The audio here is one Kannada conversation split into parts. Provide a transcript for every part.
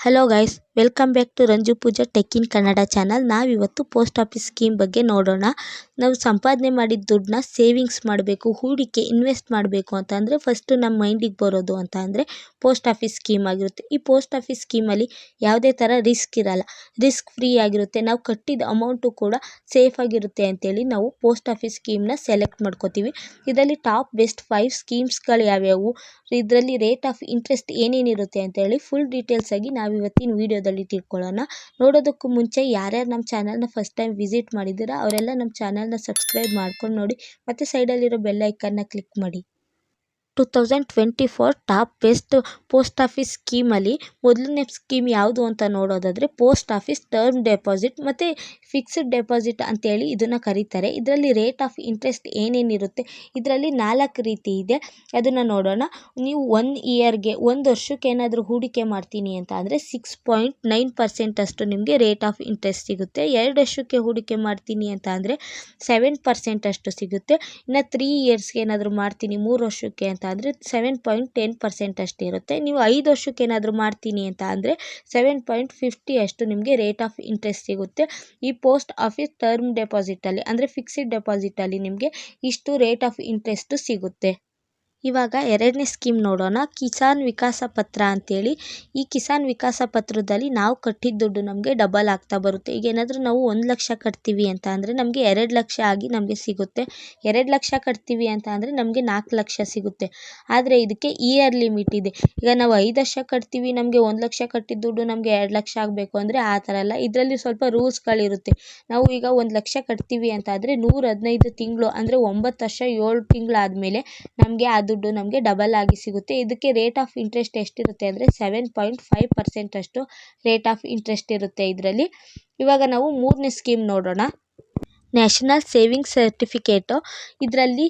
Hello guys, welcome back to Ranju Pooja tech in Kannada channel. ನಾವಿವತ್ತು ಪೋಸ್ಟ್ ಆಫೀಸ್ ಸ್ಕೀಮ್ ಬಗ್ಗೆ ನೋಡೋಣ. ನಾವು ಸಂಪಾದನೆ ಮಾಡಿದ ದುಡ್ಡನ್ನ ಸೇವಿಂಗ್ಸ್ ಮಾಡಬೇಕು, ಹೂಡಿಕೆ ಇನ್ವೆಸ್ಟ್ ಮಾಡಬೇಕು ಅಂತ ಅಂದರೆ ಫಸ್ಟು ನಮ್ಮ ಮೈಂಡಿಗೆ ಬರೋದು ಅಂತ ಅಂದರೆ ಪೋಸ್ಟ್ ಆಫೀಸ್ ಸ್ಕೀಮ್ ಆಗಿರುತ್ತೆ. ಈ ಪೋಸ್ಟ್ ಆಫೀಸ್ ಸ್ಕೀಮಲ್ಲಿ ಯಾವುದೇ ಥರ ರಿಸ್ಕ್ ಇರಲ್ಲ, ರಿಸ್ಕ್ ಫ್ರೀ ಆಗಿರುತ್ತೆ. ನಾವು ಕಟ್ಟಿದ ಅಮೌಂಟು ಕೂಡ ಸೇಫ್ ಆಗಿರುತ್ತೆ ಅಂತೇಳಿ ನಾವು ಪೋಸ್ಟ್ ಆಫೀಸ್ ಸ್ಕೀಮ್ನ ಸೆಲೆಕ್ಟ್ ಮಾಡ್ಕೋತೀವಿ. ಇದರಲ್ಲಿ ಟಾಪ್ ಬೆಸ್ಟ್ 5 ಸ್ಕೀಮ್ಸ್ಗಳು ಯಾವ್ಯಾವು, ಇದರಲ್ಲಿ ರೇಟ್ ಆಫ್ ಇಂಟ್ರೆಸ್ಟ್ ಏನೇನಿರುತ್ತೆ ಅಂತೇಳಿ ಫುಲ್ ಡೀಟೇಲ್ಸ್ ಆಗಿ ನಾವು ಇವತ್ತಿನ ವಿಡಿಯೋದಲ್ಲಿ ತಿಳ್ಕೊಳ್ಳೋಣ. ನೋಡೋದಕ್ಕೂ ಮುಂಚೆ ಯಾರ್ಯಾರು ನಮ್ಮ ಚಾನಲ್ನ ಫಸ್ಟ್ ಟೈಮ್ ವಿಸಿಟ್ ಮಾಡಿದ್ದೀರಾ ಅವರೆಲ್ಲ ನಮ್ಮ ಚಾನಲ್ನ ಸಬ್ಸ್ಕ್ರೈಬ್ ಮಾಡ್ಕೊಂಡು ನೋಡಿ, ಮತ್ತು ಸೈಡಲ್ಲಿರೋ ಬೆಲ್ ಐಕನ್ನ ಕ್ಲಿಕ್ ಮಾಡಿ. 2024 ಟಾಪ್ ಬೆಸ್ಟ್ ಪೋಸ್ಟ್ ಆಫೀಸ್ ಸ್ಕೀಮಲ್ಲಿ ಮೊದಲನೇ ಸ್ಕೀಮ್ ಯಾವುದು ಅಂತ ನೋಡೋದಾದರೆ ಪೋಸ್ಟ್ ಆಫೀಸ್ ಟರ್ಮ್ ಡೆಪಾಸಿಟ್ ಮತ್ತು ಫಿಕ್ಸ್ಡ್ ಡೆಪಾಸಿಟ್ ಅಂತೇಳಿ ಇದನ್ನು ಕರೀತಾರೆ. ಇದರಲ್ಲಿ ರೇಟ್ ಆಫ್ ಇಂಟ್ರೆಸ್ಟ್ ಏನೇನಿರುತ್ತೆ, ಇದರಲ್ಲಿ 4 ರೀತಿ ಇದೆ, ಅದನ್ನು ನೋಡೋಣ. ನೀವು 1 ಇಯರ್ಗೆ 1 ವರ್ಷಕ್ಕೆ ಏನಾದರೂ ಹೂಡಿಕೆ ಮಾಡ್ತೀನಿ ಅಂತ ಅಂದರೆ 6.9% ಅಷ್ಟು ನಿಮಗೆ ರೇಟ್ ಆಫ್ ಇಂಟ್ರೆಸ್ಟ್ ಸಿಗುತ್ತೆ. 2 ವರ್ಷಕ್ಕೆ ಹೂಡಿಕೆ ಮಾಡ್ತೀನಿ ಅಂತ ಅಂದರೆ 7% ಅಷ್ಟು ಸಿಗುತ್ತೆ. ಇನ್ನು 3 ಇಯರ್ಸ್ಗೆ ಏನಾದರೂ ಮಾಡ್ತೀನಿ, 3 ವರ್ಷಕ್ಕೆ ಅಂತ ಅಂದರೆ 7.10% ಅಷ್ಟು ಇರುತ್ತೆ. ನೀವು 5 ವರ್ಷಕ್ಕೆ ಏನಾದರೂ ಮಾಡ್ತೀನಿ ಅಂತ ಅಂದರೆ 7.50 ಅಷ್ಟು ನಿಮಗೆ ರೇಟ್ ಆಫ್ ಇಂಟ್ರೆಸ್ಟ್ ಸಿಗುತ್ತೆ. ಈ ಪೋಸ್ಟ್ ಆಫೀಸ್ ಟರ್ಮ್ ಡೆಪಾಸಿಟಲ್ಲಿ ಅಂದರೆ ಫಿಕ್ಸ್ಡ್ ಡೆಪಾಸಿಟಲ್ಲಿ ನಿಮಗೆ ಇಷ್ಟು ರೇಟ್ ಆಫ್ ಇಂಟ್ರೆಸ್ಟ್ ಸಿಗುತ್ತೆ. ಇವಾಗ 2ನೇ ಸ್ಕೀಮ್ ನೋಡೋಣ, ಕಿಸಾನ್ ವಿಕಾಸ ಪತ್ರ ಅಂತೇಳಿ. ಈ ಕಿಸಾನ್ ವಿಕಾಸ ಪತ್ರದಲ್ಲಿ ನಾವು ಕಟ್ಟಿದ ದುಡ್ಡು ನಮಗೆ ಡಬಲ್ ಆಗ್ತಾ ಬರುತ್ತೆ. ಈಗ ಏನಾದರೂ ನಾವು 1 ಲಕ್ಷ ಕಟ್ತೀವಿ ಅಂತ ಅಂದರೆ ನಮಗೆ 2 ಲಕ್ಷ ಆಗಿ ನಮಗೆ ಸಿಗುತ್ತೆ. 2 ಲಕ್ಷ ಕಟ್ತೀವಿ ಅಂತ ಅಂದರೆ ನಮಗೆ 4 ಲಕ್ಷ ಸಿಗುತ್ತೆ. ಆದರೆ ಇದಕ್ಕೆ ಇಯರ್ ಲಿಮಿಟ್ ಇದೆ. ಈಗ ನಾವು 5 ವರ್ಷ ಕಟ್ತೀವಿ, ನಮಗೆ 1 ಲಕ್ಷ ಕಟ್ಟಿದ ದುಡ್ಡು ನಮಗೆ 2 ಲಕ್ಷ ಆಗಬೇಕು ಅಂದರೆ ಆ ಥರ ಅಲ್ಲ. ಇದರಲ್ಲಿ ಸ್ವಲ್ಪ ರೂಲ್ಸ್ಗಳಿರುತ್ತೆ. ನಾವು ಈಗ 1 ಲಕ್ಷ ಕಟ್ತೀವಿ ಅಂತ ಆದರೆ 115 ತಿಂಗಳು ಅಂದರೆ 9 ವರ್ಷ 7 ತಿಂಗಳಾದಮೇಲೆ ನಮಗೆ ಆ ದುಡ್ಡು ನಮಗೆ ಡಬಲ್ ಆಗಿ ಸಿಗುತ್ತೆ. ಇದಕ್ಕೆ ರೇಟ್ ಆಫ್ ಇಂಟ್ರೆಸ್ಟ್ ಎಷ್ಟಿರುತ್ತೆ ಅಂದರೆ 7.5% ಅಷ್ಟು ರೇಟ್ ಆಫ್ ಇಂಟ್ರೆಸ್ಟ್ ಇರುತ್ತೆ ಇದರಲ್ಲಿ. ಇವಾಗ ನಾವು 3ನೇ ಸ್ಕೀಮ್ ನೋಡೋಣ, ನ್ಯಾಷನಲ್ ಸೇವಿಂಗ್ಸ್ ಸರ್ಟಿಫಿಕೇಟು. ಇದರಲ್ಲಿ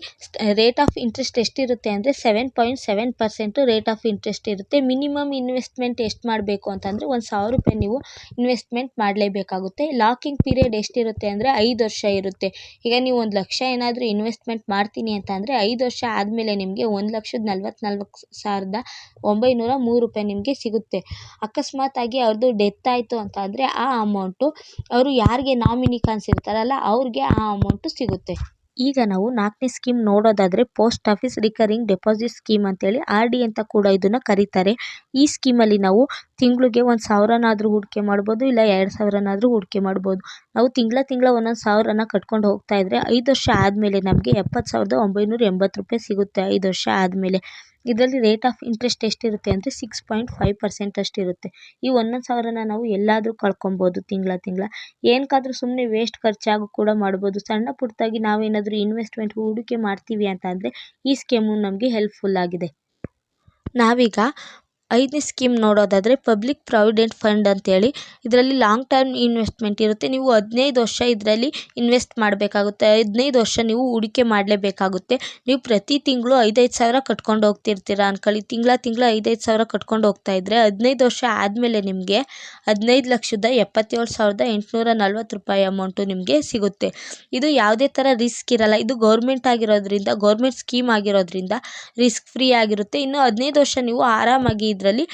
ರೇಟ್ ಆಫ್ ಇಂಟ್ರೆಸ್ಟ್ ಎಷ್ಟಿರುತ್ತೆ ಅಂದರೆ 7.7% ರೇಟ್ ಆಫ್ ಇಂಟ್ರೆಸ್ಟ್ ಇರುತ್ತೆ. ಮಿನಿಮಮ್ ಇನ್ವೆಸ್ಟ್ಮೆಂಟ್ ಎಷ್ಟು ಮಾಡಬೇಕು ಅಂತಂದರೆ 1,000 ರೂಪಾಯಿ ನೀವು ಇನ್ವೆಸ್ಟ್ಮೆಂಟ್ ಮಾಡಲೇಬೇಕಾಗುತ್ತೆ. ಲಾಕಿಂಗ್ ಪೀರಿಯಡ್ ಎಷ್ಟಿರುತ್ತೆ ಅಂದರೆ 5 ವರ್ಷ ಇರುತ್ತೆ. ಈಗ ನೀವು 1 ಲಕ್ಷ ಏನಾದರೂ ಇನ್ವೆಸ್ಟ್ಮೆಂಟ್ ಮಾಡ್ತೀನಿ ಅಂತ ಅಂದರೆ 5 ವರ್ಷ ಆದಮೇಲೆ ನಿಮಗೆ 1,44,903 ರೂಪಾಯಿ ನಿಮಗೆ ಸಿಗುತ್ತೆ. ಅಕಸ್ಮಾತಾಗಿ ಅವ್ರದ್ದು ಡೆತ್ ಆಯಿತು ಅಂತ ಅಂದರೆ ಆ ಅಮೌಂಟು ಅವರು ಯಾರಿಗೆ ನಾಮಿನಿ ಕಾಣಿಸಿರ್ತಾರಲ್ಲ ಅವ್ರಿಗೆ ಆ ಅಮೌಂಟು ಸಿಗುತ್ತೆ. ಈಗ ನಾವು 4ನೇ ಸ್ಕೀಮ್ ನೋಡೋದಾದರೆ post office recurring deposit scheme ಅಂತೇಳಿ RD ಅಂತ ಕೂಡ ಇದನ್ನು ಕರೀತಾರೆ. ಈ ಸ್ಕೀಮಲ್ಲಿ ನಾವು ತಿಂಗಳಿಗೆ 1,000ನಾದರೂ ಹೂಡಿಕೆ ಮಾಡ್ಬೋದು, ಇಲ್ಲ 2,000ನಾದರೂ ಹೂಡಿಕೆ ಮಾಡ್ಬೋದು. ನಾವು ತಿಂಗಳ 1,000ನ ಕಟ್ಕೊಂಡು ಹೋಗ್ತಾ ಇದ್ದರೆ 5 ವರ್ಷ ಆದಮೇಲೆ ನಮಗೆ 70,980 ರೂಪಾಯಿ ಸಿಗುತ್ತೆ. 5 ವರ್ಷ ಆದಮೇಲೆ ಇದರಲ್ಲಿ ರೇಟ್ ಆಫ್ ಇಂಟ್ರೆಸ್ಟ್ ಎಷ್ಟಿರುತ್ತೆ ಅಂದರೆ 6.5% ಅಷ್ಟಿರುತ್ತೆ. ಈ 1,000ನ ನಾವು ಎಲ್ಲಾದರೂ ಕಳ್ಕೊಬೋದು ತಿಂಗಳ ಏನಕ್ಕಾದರೂ ಸುಮ್ಮನೆ ವೇಸ್ಟ್ ಖರ್ಚಾಗೂ ಕೂಡ ಮಾಡ್ಬೋದು. ಸಣ್ಣ ಪುಟ್ಟದಾಗಿ ನಾವೇನಾದರೂ ಇನ್ವೆಸ್ಟ್ಮೆಂಟ್ ಹೂಡಿಕೆ ಮಾಡ್ತೀವಿ ಅಂತ ಅಂದರೆ ಈ ಸ್ಕೀಮು ನಮಗೆ ಹೆಲ್ಪ್ಫುಲ್ ಆಗಿದೆ. ನಾವೀಗ 5ನೇ ಸ್ಕೀಮ್ ನೋಡೋದಾದರೆ ಪಬ್ಲಿಕ್ ಪ್ರಾವಿಡೆಂಟ್ ಫಂಡ್ ಅಂತೇಳಿ. ಇದರಲ್ಲಿ ಲಾಂಗ್ ಟರ್ಮ್ ಇನ್ವೆಸ್ಟ್ಮೆಂಟ್ ಇರುತ್ತೆ. ನೀವು 15 ವರ್ಷ ಇದರಲ್ಲಿ ಇನ್ವೆಸ್ಟ್ ಮಾಡಬೇಕಾಗುತ್ತೆ. 15 ವರ್ಷ ನೀವು ಹೂಡಿಕೆ ಮಾಡಲೇಬೇಕಾಗುತ್ತೆ. ನೀವು ಪ್ರತಿ ತಿಂಗಳು 5,5 ಸಾವಿರ ಕಟ್ಕೊಂಡು ಹೋಗ್ತಿರ್ತೀರ ಅಂದ್ಕೊಳ್ಳಿ. ತಿಂಗಳ 5,5 ಕಟ್ಕೊಂಡು ಹೋಗ್ತಾ ಇದ್ದರೆ 15 ವರ್ಷ ಆದಮೇಲೆ ನಿಮಗೆ 15,77,840 ರೂಪಾಯಿ ಅಮೌಂಟು ನಿಮಗೆ ಸಿಗುತ್ತೆ. ಇದು ಯಾವುದೇ ಥರ ರಿಸ್ಕ್ ಇರಲ್ಲ. ಇದು ಗೌರ್ಮೆಂಟ್ ಸ್ಕೀಮ್ ಆಗಿರೋದ್ರಿಂದ ರಿಸ್ಕ್ ಫ್ರೀ ಆಗಿರುತ್ತೆ. ಇನ್ನು 15 ವರ್ಷ ನೀವು ಆರಾಮಾಗಿ ಇದರಲ್ಲಿ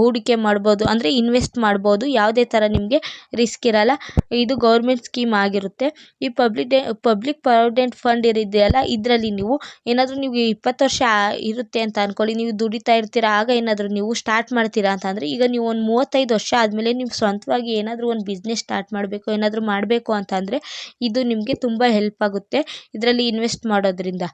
ಹೂಡಿಕೆ ಮಾಡ್ಬೋದು, ಅಂದರೆ ಇನ್ವೆಸ್ಟ್ ಮಾಡ್ಬೋದು. ಯಾವುದೇ ಥರ ನಿಮಗೆ ರಿಸ್ಕ್ ಇರಲ್ಲ. ಇದು ಗೌರ್ಮೆಂಟ್ ಸ್ಕೀಮ್ ಆಗಿರುತ್ತೆ. ಈ ಪಬ್ಲಿಕ್ ಪ್ರಾವಿಡೆಂಟ್ ಫಂಡ್ ಇದೆಯಲ್ಲ, ಇದರಲ್ಲಿ ನೀವು ಏನಾದರೂ ನೀವು 20 ವರ್ಷ ಇರುತ್ತೆ ಅಂತ ಅಂದ್ಕೊಳ್ಳಿ, ನೀವು ದುಡಿತಾ ಇರ್ತೀರಾ, ಆಗ ಏನಾದರೂ ನೀವು ಸ್ಟಾರ್ಟ್ ಮಾಡ್ತೀರಾ ಅಂತ ಅಂದರೆ ಈಗ ನೀವು ಒಂದು 35 ವರ್ಷ ಆದಮೇಲೆ ನೀವು ಸ್ವಂತವಾಗಿ ಏನಾದರೂ ಒಂದು ಬಿಸ್ನೆಸ್ ಸ್ಟಾರ್ಟ್ ಮಾಡಬೇಕು, ಏನಾದರೂ ಮಾಡಬೇಕು ಅಂತ ಅಂದರೆ ಇದು ನಿಮಗೆ ತುಂಬ ಹೆಲ್ಪ್ ಆಗುತ್ತೆ ಇದರಲ್ಲಿ ಇನ್ವೆಸ್ಟ್ ಮಾಡೋದ್ರಿಂದ.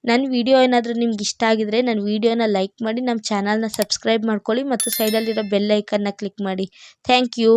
ನನ್ನ ವಿಡಿಯೋ ಏನಾದರೂ ನಿಮ್ಗೆ ಇಷ್ಟ ಆಗಿದರೆ ನನ್ನ ವಿಡಿಯೋನ ಲೈಕ್ ಮಾಡಿ, ನಮ್ಮ ಚಾನಲ್ನ ಸಬ್ಸ್ಕ್ರೈಬ್ ಮಾಡ್ಕೊಳ್ಳಿ, ಮತ್ತು ಸೈಡಲ್ಲಿರೋ ಬೆಲ್ ಐಕನ್ನ ಕ್ಲಿಕ್ ಮಾಡಿ. Thank you.